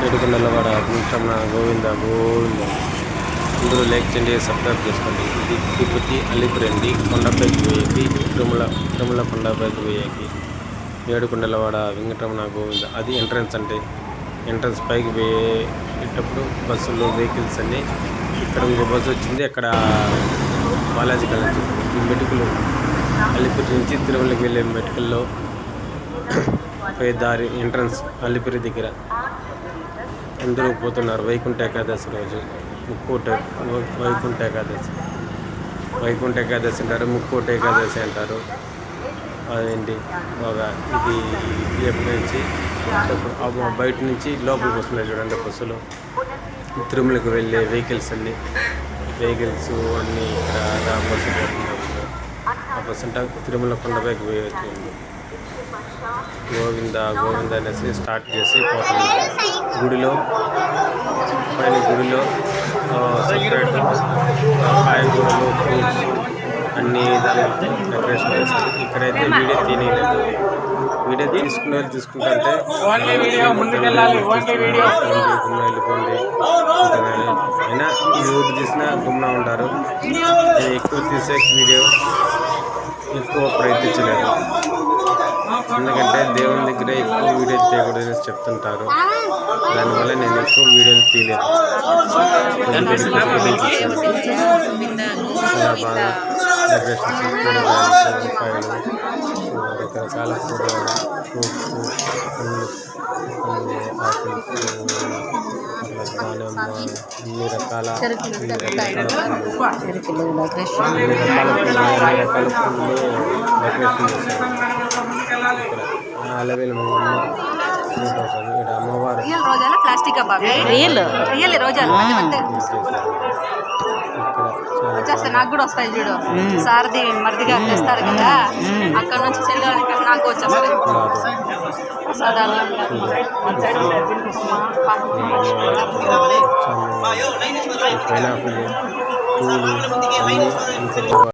ఏడుకొండలవాడ వెంకటరమణ గోవింద గోవింద. అందరూ లైక్ చేయండి, సబ్స్క్రైబ్ చేసుకోండి. ఇది తిరుపతి అలిపిరి అండి. కొండపైకి పోయేకి తిరుమల కొండపైకి పోయేకి ఏడుకొండలవాడ వెంకటరమణ గోవింద. అది ఎంట్రన్స్ అంటే ఎంట్రన్స్ పైకి పోయేటప్పుడు బస్సులు వెహికల్స్ అన్నీ. ఇక్కడ ఇంకో బస్సు వచ్చింది, అక్కడ బాలాజీ కాలేజ్ మెటుకులు అలిపిరి నుంచి తిరుమలకి వెళ్ళే మెటుకల్లో పోయే దారి ఎంట్రన్స్ అలిపిరి దగ్గర అందరూ పోతున్నారు. వైకుంఠ ఏకాదశి రోజు వైకుంఠ ఏకాదశి అంటారు, ముక్కోటి ఏకాదశి అంటారు. అదేంటి బాగా ఇది ఎప్పటి నుంచి బయట నుంచి లోపలికి వస్తున్నాయి చూడండి బస్సులు. తిరుమలకి వెళ్ళే వెహికల్స్ అన్నీ ఇక్కడ బస్సు పోతున్నారు. ఆ బస్సు అంటే తిరుమల కొండపైకి పోయి వచ్చింది. గోవింద గోవింద అనేసి స్టార్ట్ చేసి పోతుంది. గుడిలో సపరేట్ కాయగూరలు, ఫ్రూట్స్ అన్ని దానికి డెకరేషన్ చేస్తారు. ఇక్కడైతే వీడియో తీయలేదు. వీడియో తీసుకుంటుంటే వెళ్ళిపోండి అంటున్నాను. అయినా ఎవరు తీసినా గుమ్నా ఉంటారు. నేను ఎక్కువ తీసే వీడియో ఎక్కువ ప్రయత్నించలేదు, ఎందుకంటే దేవుని దగ్గర ఎక్కువ వీడియో తీయకూడదని చెప్తుంటారు. దానివల్ల నేను ఎక్కువ వీడియోలు తీయలేదు. చాలా బాగా డెకరేషన్స్, రూపాయలు, రకరకాల కూరగాయలు, ఫ్రూట్స్, ఆపిల్స్, దానిమ్మ, అన్ని రకాల పువ్వులు డెకరేషన్ చేశారు. ఇక్కడ అలవేలు ఇక్కడ అమ్మవారు వచ్చేస్తాయి. నాకు కూడా వస్తాయి చూడు, సారథి మరిదిగా తెస్తారు కదా, అక్కడ నుంచి చెల్లెళ్ళకి నాకు వచ్చేస్తాయి ప్రసాదాలు. పైనాపిల్, పూలు అన్నీ